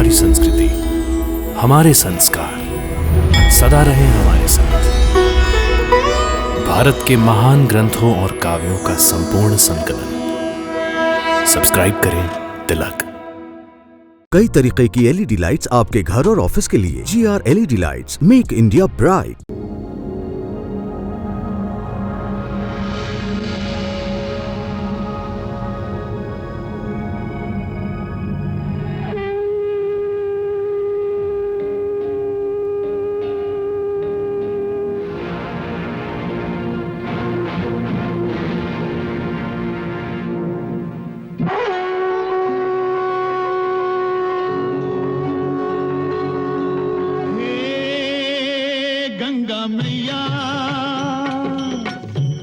हमारी संस्कृति, हमारे संस्कार सदा रहे हमारे साथ। भारत के महान ग्रंथों और काव्यों का संपूर्ण संकलन। सब्सक्राइब करें तिलक। कई तरीके की एलईडी लाइट्स आपके घर और ऑफिस के लिए। GR LED lights, make India bright. Ganga मैया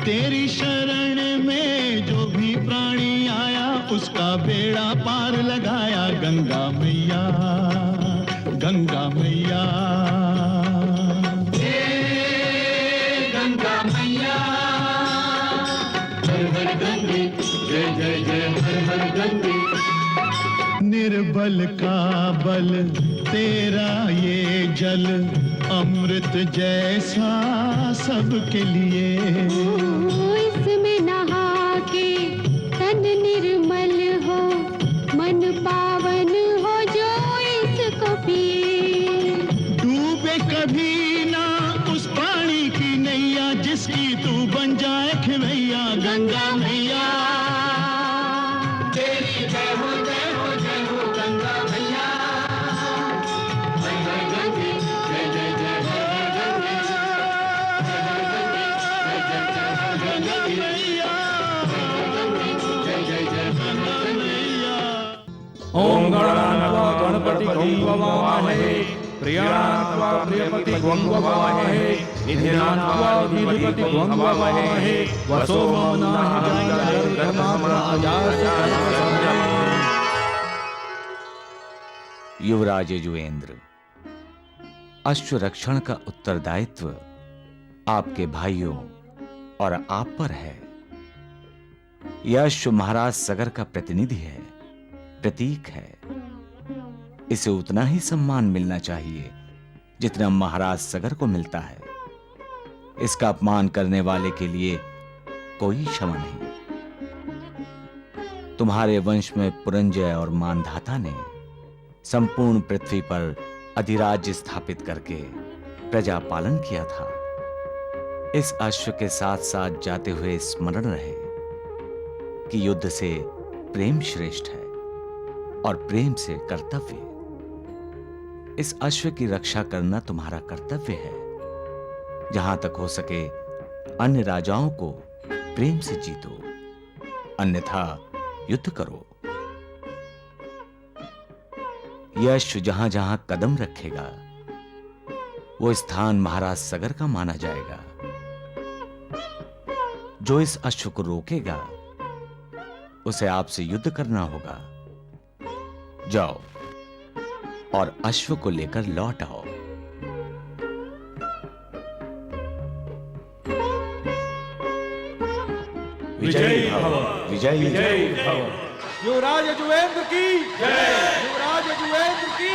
तेरी शरण में जो भी प्राणी आया उसका बेड़ा पार लगाया। गंगा मैया, गंगा मैया, गंगा मैया, हर हर गंगे, जय जय जय हर हर गंगे। निर्बल का बल तेरा ये जल, अमृत जैसा सबके लिए। इसमें नहा के तन निर्मल हो, मन पावन हो जो इसको पिए। डूबे कभी ना उस पानी की नैया जिसकी तू बन जाए खिवैया। गंगा मैया तेरी जय हो जय हो जय हो गंगा मैया। हर हर गंगे, जय जय जय हर हर गंगे, हर हर गंगे, जय जय जय हर हर गंगे, हर हर गंगे, जय जय जय हर हर मैया। ओम गणानात्वा गणपति गंगवामहे, प्रियानात्वा प्रियपति गंगवामहे, निधिनात्वा निधिपति गंगवामहे, वसो मनाहि युवराज युवेंद्र, अश्व रक्षण का उत्तरदायित्व आपके भाइयों और आप पर है। यह अश्व महाराज सगर का प्रतिनिधि है, प्रतीक है। इसे उतना ही सम्मान मिलना चाहिए जितना महाराज सगर को मिलता है। इसका अपमान करने वाले के लिए कोई क्षमा नहीं। तुम्हारे वंश में पुरंजय और मानधाता ने संपूर्ण पृथ्वी पर अधिराज्य स्थापित करके प्रजा पालन किया था। इस अश्व के साथ साथ जाते हुए स्मरण रहे कि युद्ध से प्रेम श्रेष्ठ है और प्रेम से कर्तव्य। इस अश्व की रक्षा करना तुम्हारा कर्तव्य है। जहां तक हो सके अन्य राजाओं को प्रेम से जीतो, अन्यथा युद्ध करो। यह अश्व जहां जहां कदम रखेगा वो स्थान महाराज सगर का माना जाएगा। जो इस अश्व को रोकेगा उसे आपसे युद्ध करना होगा। जाओ और अश्व को लेकर लौट आओ। विजयी भव, विजयी विजयी भव। युवराज युवेंद्र की जय, युवराज युवेंद्र की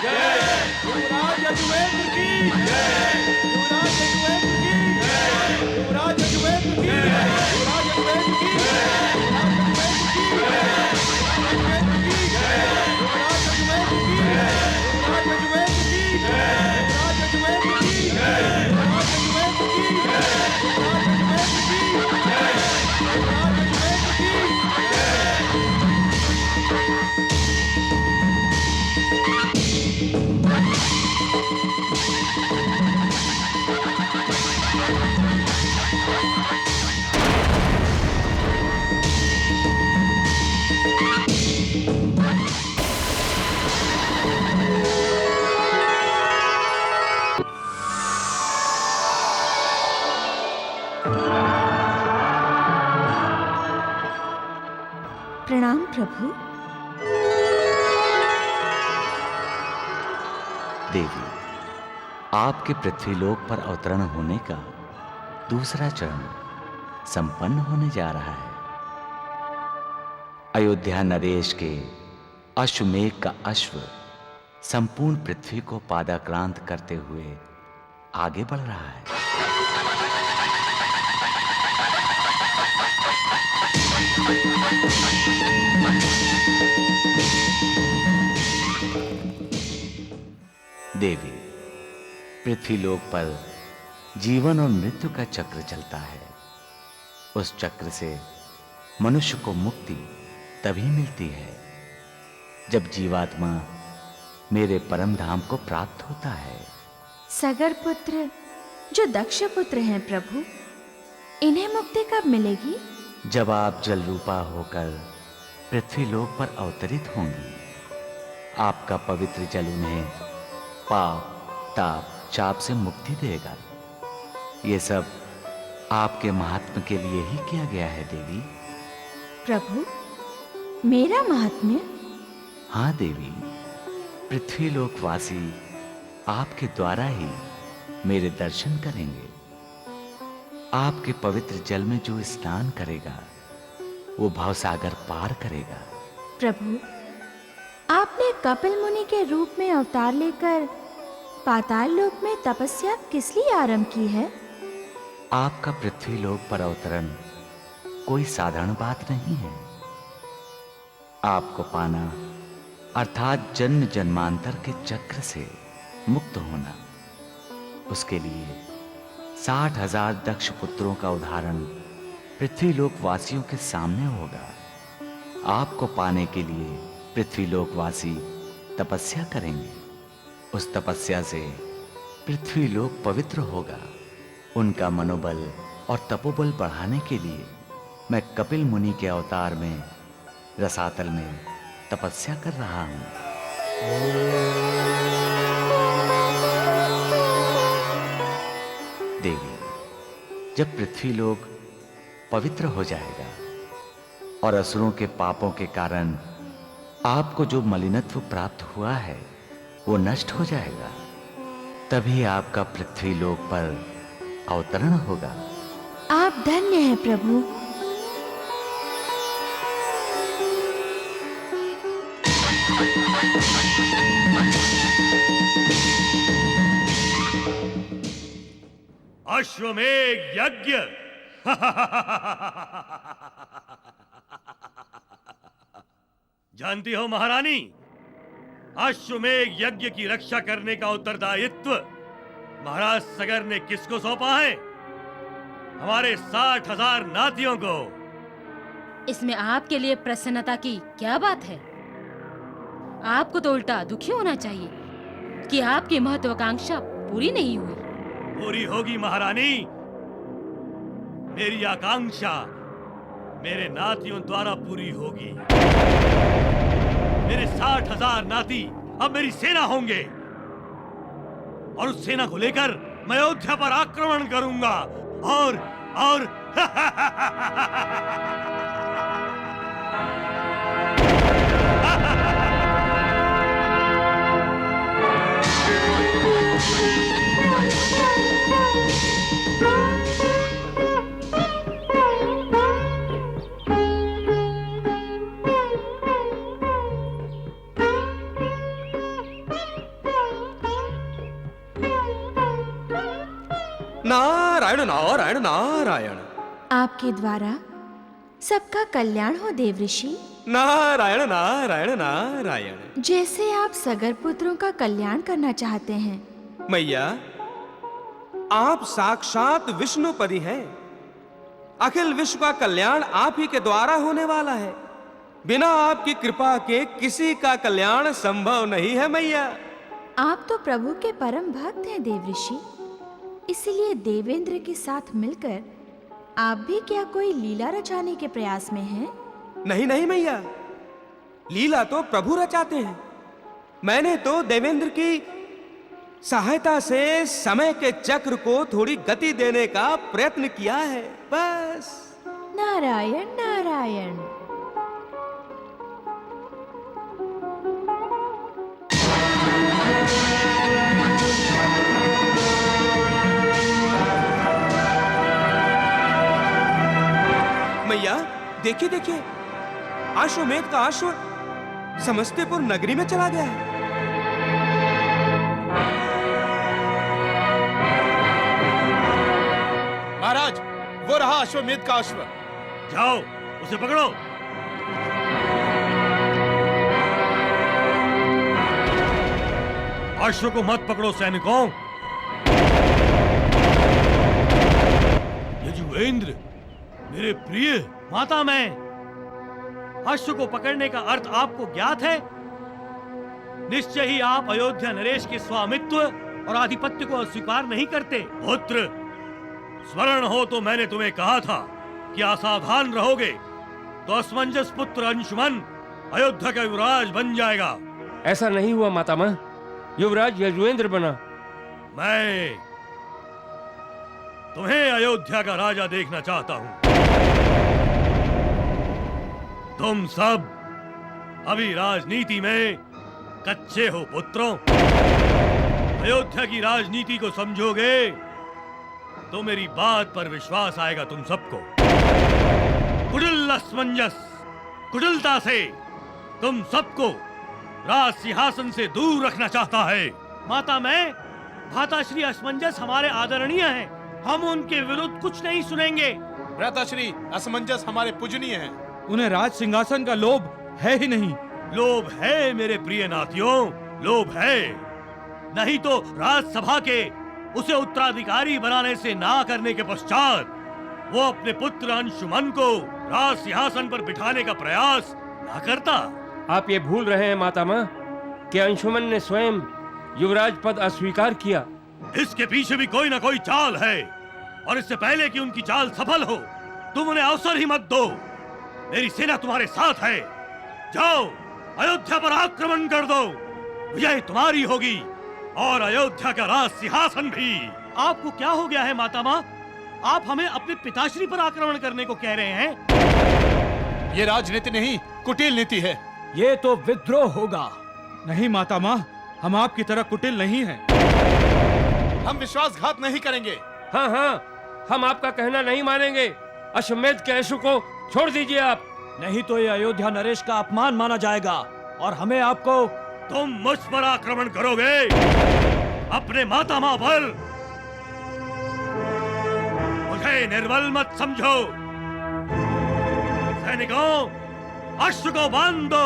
जय, युवराज युवेंद्र की जय, युवराज युवेंद्र की जय, युवराज युवेंद्र की जय, युवराज युवेंद्र की जय, युवराज युवेंद्र की जय, युवराज युवेंद्र की जय, युवराज युवेंद्र की जय, युवराज युवेंद्र की जय, युवराज युवेंद्र की जय, युवराज युवेंद्र की जय, युवराज युवेंद्र की जय, युवराज युवेंद्र की प्रणाम प्रभु। देवी, आपके पृथ्वीलोक पर अवतरण होने का दूसरा चरण संपन्न होने जा रहा है। अयोध्या नरेश के अश्वमेघ का अश्व संपूर्ण पृथ्वी को पादाक्रांत करते हुए आगे बढ़ रहा है। देवी, पृथ्वीलोक पर जीवन और मृत्यु का चक्र चलता है। उस चक्र से मनुष्य को मुक्ति तभी मिलती है जब जीवात्मा मेरे परम धाम को प्राप्त होता है। सगर पुत्र जो दक्ष पुत्र हैं प्रभु, इन्हें मुक्ति कब मिलेगी? जब आप जल रूपा होकर पृथ्वीलोक पर अवतरित होंगी। आपका पवित्र जल उन्हें पाप, ताप, चाप से मुक्ति देगा। ये सब आपके महात्म्य के लिए ही किया गया है देवी। प्रभु, मेरा महात्म्य? हाँ देवी, पृथ्वीलोकवासी आपके द्वारा ही मेरे दर्शन करेंगे। आपके पवित्र जल में जो स्नान करेगा वो भवसागर पार करेगा। प्रभु, आपने कपिल मुनि के रूप में अवतार लेकर पाताल लोक में तपस्या किस लिए आरंभ की है? आपका पृथ्वीलोक पर अवतरण कोई साधारण बात नहीं है। आपको पाना अर्थात जन्म जन्मांतर के चक्र से मुक्त होना, उसके लिए 60,000 दक्ष पुत्रों का उदाहरण पृथ्वीलोक वासियों के सामने होगा। आपको पाने के लिए पृथ्वीलोकवासी तपस्या करेंगे। उस तपस्या से पृथ्वीलोक पवित्र होगा। उनका मनोबल और तपोबल बढ़ाने के लिए मैं कपिल मुनि के अवतार में रसातल में तपस्या कर रहा हूं। देवी, जब पृथ्वीलोक पवित्र हो जाएगा और असुरों के पापों के कारण आपको जो मलिनत्व प्राप्त हुआ है वो नष्ट हो जाएगा, तभी आपका पृथ्वीलोक पर अवतरण होगा। आप धन्य हैं प्रभु। अश्वमेध यज्ञ। जानती हो महारानी, अश्वमेध यज्ञ की रक्षा करने का उत्तरदायित्व महाराज सगर ने किसको सौंपा है? हमारे 60,000 नातियों को। इसमें आपके लिए प्रसन्नता की क्या बात है? आपको तो उल्टा दुखी होना चाहिए कि आपकी महत्वाकांक्षा पूरी नहीं हुई। पूरी होगी महारानी। मेरी आकांक्षा मेरे नातियों द्वारा पूरी होगी। मेरे 60,000 नाती अब मेरी सेना होंगे और उस सेना को लेकर मैं अयोध्या पर आक्रमण करूंगा और नारायण नारायण नारायण। आपके द्वारा सबका कल्याण हो देव ऋषि। नारायण नारायण नारायण। जैसे आप सगर पुत्रों का कल्याण करना चाहते हैं। मैया, आप साक्षात विष्णुपति हैं। अखिल विश्व का कल्याण आप ही के द्वारा होने वाला है। बिना आपकी कृपा के किसी का कल्याण संभव नहीं है मैया। आप तो प्रभु के परम भक्त हैं देव ऋषि, इसलिए देवेंद्र के साथ मिलकर आप भी क्या कोई लीला रचाने के प्रयास में हैं? नहीं नहीं मैया, लीला तो प्रभु रचाते हैं। मैंने तो देवेंद्र की सहायता से समय के चक्र को थोड़ी गति देने का प्रयत्न किया है, बस। नारायण नारायण। मैया, देखिए देखिए, अश्वमेध का अश्व समस्तीपुर नगरी में चला गया है। वो रहा अश्वमेध का अश्व। जाओ उसे पकड़ो। अश्व को मत पकड़ो सैनिकों। यजुवेंद्र मेरे प्रिय माता, मैं अश्व को पकड़ने का अर्थ आपको ज्ञात है। निश्चय ही आप अयोध्या नरेश के स्वामित्व और आधिपत्य को अस्वीकार नहीं करते। पुत्र, स्मरण हो तो मैंने तुम्हें कहा था कि असावधान रहोगे तो असमंजस पुत्र अंशुमन अयोध्या का युवराज बन जाएगा। ऐसा नहीं हुआ मातामह, युवराज यजुवेंद्र बना। मैं तुम्हें अयोध्या का राजा देखना चाहता हूं। तुम सब अभी राजनीति में कच्चे हो पुत्रों। अयोध्या की राजनीति को समझोगे तो मेरी बात पर विश्वास आएगा तुम सबको। कुटिल असमंजस, कुटिलता से तुम सबको राज सिंहासन से दूर रखना चाहता है। माता, मैं भ्राताश्री असमंजस हमारे आदरणीय हैं। हम उनके विरुद्ध कुछ नहीं सुनेंगे। भ्राताश्री असमंजस हमारे पूजनीय हैं। उन्हें राज सिंहासन का लोभ है ही नहीं। लोभ है मेरे प्रिय नाथियों, लोभ है। नहीं तो राजसभा के उसे उत्तराधिकारी बनाने से ना करने के पश्चात वो अपने पुत्र अंशुमन को राज सिंहासन पर बिठाने का प्रयास ना करता। आप ये भूल रहे हैं मातामह कि अंशुमन ने स्वयं युवराज पद अस्वीकार किया। इसके पीछे भी कोई ना कोई चाल है, और इससे पहले कि उनकी चाल सफल हो तुम उन्हें अवसर ही मत दो। मेरी सेना तुम्हारे साथ है। जाओ अयोध्या पर आक्रमण कर दो। विजय तुम्हारी होगी और अयोध्या का राज सिंहासन भी। आपको क्या हो गया है मातामह? आप हमें अपने पिताश्री पर आक्रमण करने को कह रहे हैं। ये राजनीति नहीं, कुटिल नीति है। ये तो विद्रोह होगा। नहीं मातामह, हम आपकी तरह कुटिल नहीं हैं। हम विश्वासघात नहीं करेंगे। हाँ हाँ, हम आपका कहना नहीं मानेंगे। अश्वमेध के अश्व को छोड़ दीजिए आप, नहीं तो ये अयोध्या नरेश का अपमान माना जाएगा और हमें आपको। तुम मुझ पर आक्रमण करोगे अपने मातामह पर। मुझे निर्बल मत समझो। सैनिकों, अश्व को बांध दो।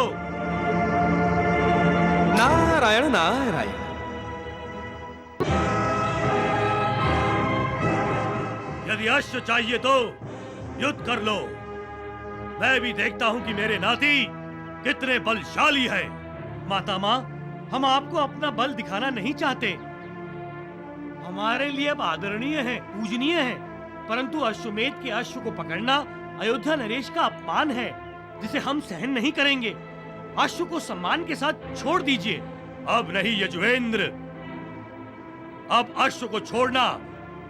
नारायण नारायण। यदि अश्व चाहिए तो युद्ध कर लो। मैं भी देखता हूं कि मेरे नाती कितने बलशाली हैं। मातामह, हम आपको अपना बल दिखाना नहीं चाहते। हमारे लिए अब आदरणीय है, पूजनीय है, परंतु अश्वमेध के अश्व को पकड़ना अयोध्या नरेश का अपमान है, जिसे हम सहन नहीं करेंगे। अश्व को सम्मान के साथ छोड़ दीजिए। अब नहीं यजुवेंद्र, अब अश्व को छोड़ना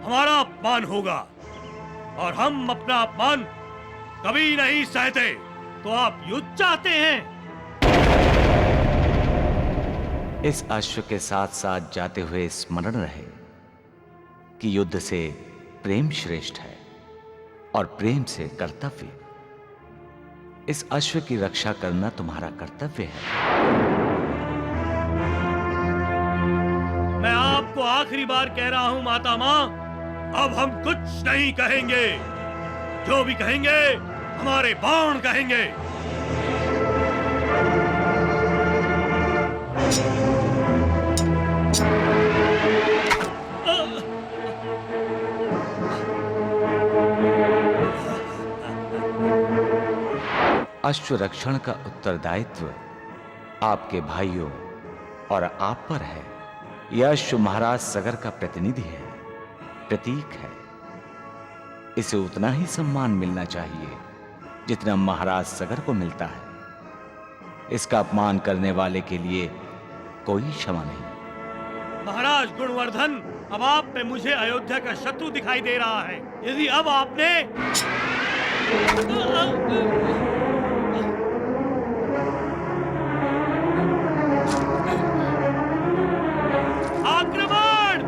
हमारा अपमान होगा, और हम अपना अपमान कभी नहीं सहते। तो आप युद्ध चाहते हैं? इस अश्व के साथ साथ जाते हुए स्मरण रहे कि युद्ध से प्रेम श्रेष्ठ है और प्रेम से कर्तव्य। इस अश्व की रक्षा करना तुम्हारा कर्तव्य है। मैं आपको आखिरी बार कह रहा हूं मातामह, अब हम कुछ नहीं कहेंगे। जो भी कहेंगे हमारे बाण कहेंगे। अश्व रक्षण का उत्तरदायित्व आपके भाइयों और आप पर है। यह अश्व महाराज सगर का प्रतिनिधि है, प्रतीक है। इसे उतना ही सम्मान मिलना चाहिए जितना महाराज सगर को मिलता है। इसका अपमान करने वाले के लिए कोई क्षमा नहीं। महाराज गुणवर्धन, अब आप में मुझे अयोध्या का शत्रु दिखाई दे रहा है। यदि अब आपने आक्रमण!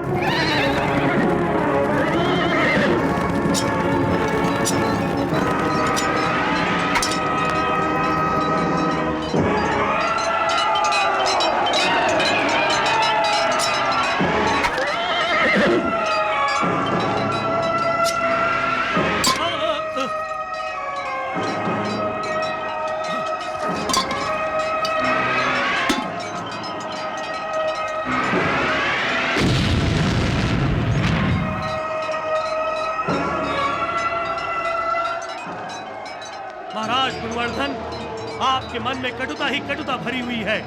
आपके मन में कटुता ही कटुता भरी हुई है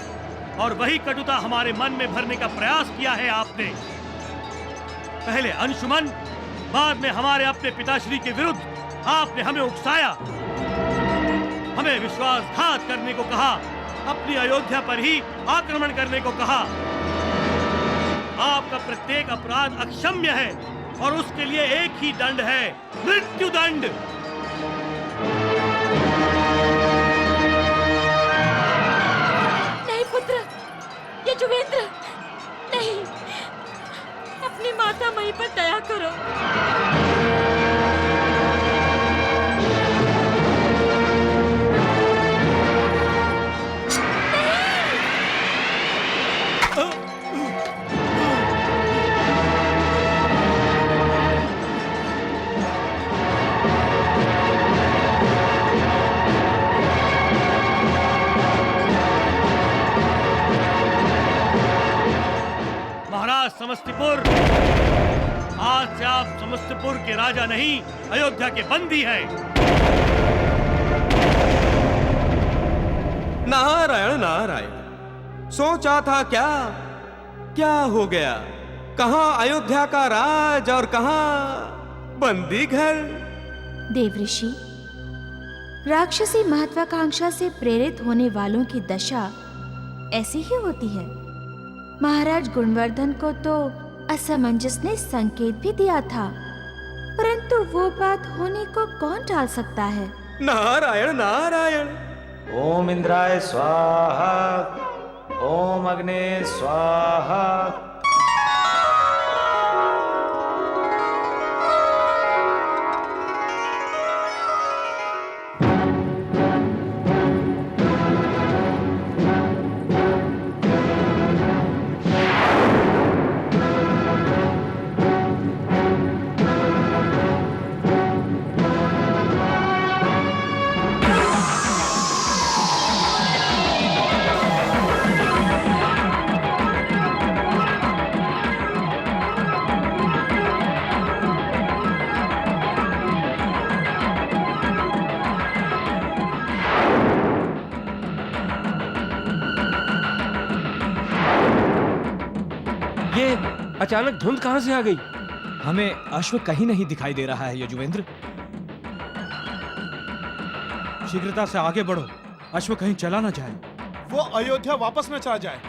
और वही कटुता हमारे मन में भरने का प्रयास किया है आपने। पहले अंशुमन, बाद में हमारे अपने पिताश्री के विरुद्ध आपने हमें उकसाया, हमें विश्वासघात करने को कहा, अपनी अयोध्या पर ही आक्रमण करने को कहा। आपका प्रत्येक अपराध अक्षम्य है और उसके लिए एक ही दंड है, मृत्यु दंड। नहीं पुत्र, यजुवेंद्र, नहीं, अपनी माता मई पर दया करो। समस्तीपुर, आज से आप समस्तीपुर के राजा नहीं, अयोध्या के बंदी हैं। नारायण नारायण, सोचा था क्या क्या हो गया? कहां अयोध्या का राज और कहां बंदी घर? देवऋषि, राक्षसी महत्वाकांक्षा से प्रेरित होने वालों की दशा ऐसी ही होती है। महाराज गुणवर्धन को तो असमंजस ने संकेत भी दिया था, परंतु वो बात होने को कौन टाल सकता है? नारायण नारायण। ओम इंद्राय स्वाहा, ओम अग्ने स्वाहा। अचानक धुंध कहां से आ गई? हमें अश्व कहीं नहीं दिखाई दे रहा है यजुवेंद्र। शीघ्रता से आगे बढ़ो, अश्व कहीं चला न जाए। वो अयोध्या वापस न चला जाए।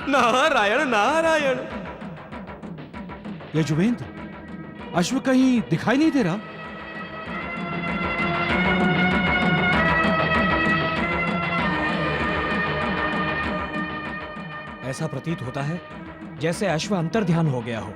नारायण नारायण। यजुवेंद्र, अश्व कहीं दिखाई नहीं दे रहा। ऐसा प्रतीत होता है जैसे अश्व अंतर्ध्यान हो गया हो।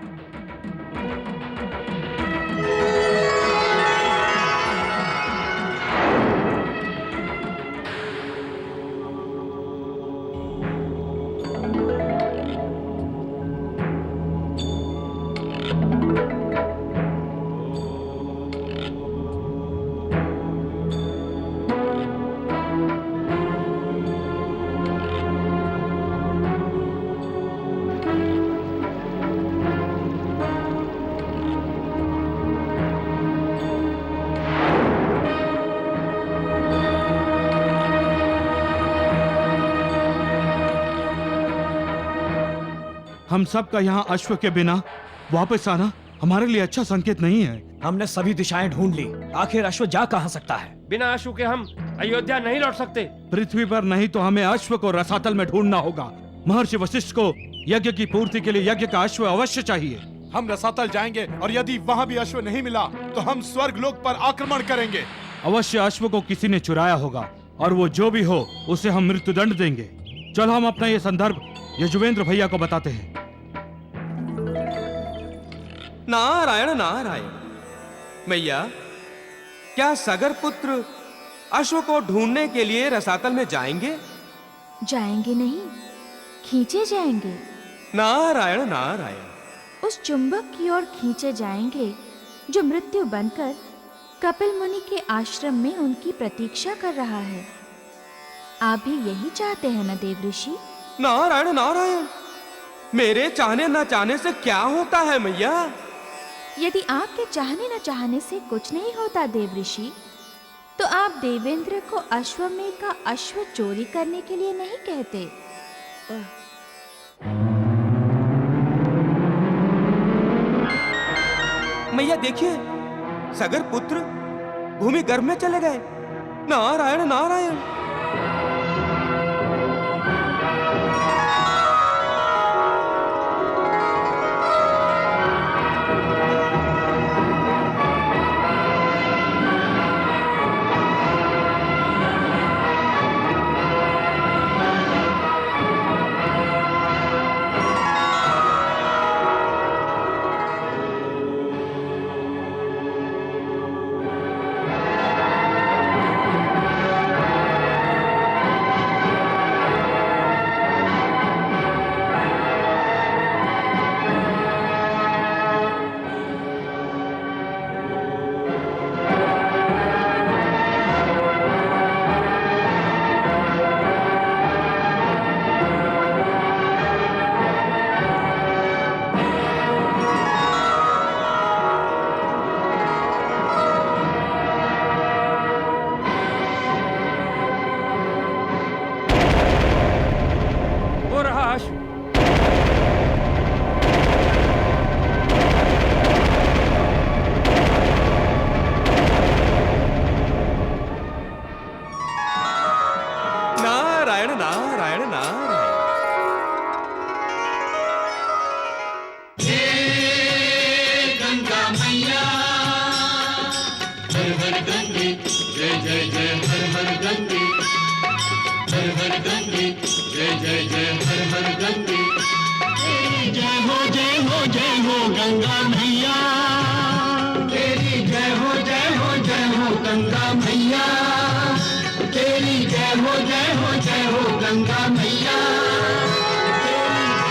हम सब का यहाँ अश्व के बिना वापस आना हमारे लिए अच्छा संकेत नहीं है। हमने सभी दिशाएं ढूंढ ली, आखिर अश्व जा कहां सकता है? बिना अश्व के हम अयोध्या नहीं लौट सकते। पृथ्वी पर नहीं तो हमें अश्व को रसातल में ढूंढना होगा। महर्षि वशिष्ठ को यज्ञ की पूर्ति के लिए यज्ञ का अश्व अवश्य चाहिए। हम रसातल जाएंगे और यदि वहां भी अश्व नहीं मिला तो हम स्वर्ग लोक पर आक्रमण करेंगे। अवश्य अश्व को किसी ने चुराया होगा और वो जो भी हो उसे हम मृत्युदंड देंगे। चल हम अपना ये संदर्भ यजुवेंद्र भैया को बताते हैं। नारायण नारायण। मैया, क्या सगर पुत्र अश्व को ढूंढने के लिए रसातल में जाएंगे? जाएंगे नहीं, खींचे जाएंगे। नारायण नारायण। उस चुंबक की ओर खींचे जाएंगे जो मृत्यु बनकर कपिल मुनि के आश्रम में उनकी प्रतीक्षा कर रहा है। आप भी यही चाहते हैं न देवऋषि? नारायण नारायण। मेरे चाहने न चाहने से क्या होता है मैया? यदि आपके चाहने न चाहने से कुछ नहीं होता देवऋषि, तो आप देवेंद्र को अश्वमेध का अश्व चोरी करने के लिए नहीं कहते। मैया देखिए, सगर पुत्र भूमि गर्भ में चले गए। नारायण नारायण। नारायण नारायण नारायण। गंगा मैया हर हर गंगे, जय जय जय हर हर गंगे, हर हर गंगे, जय जय जय हर हर गंगे। जय हो जय हो जय हो गंगा मैया।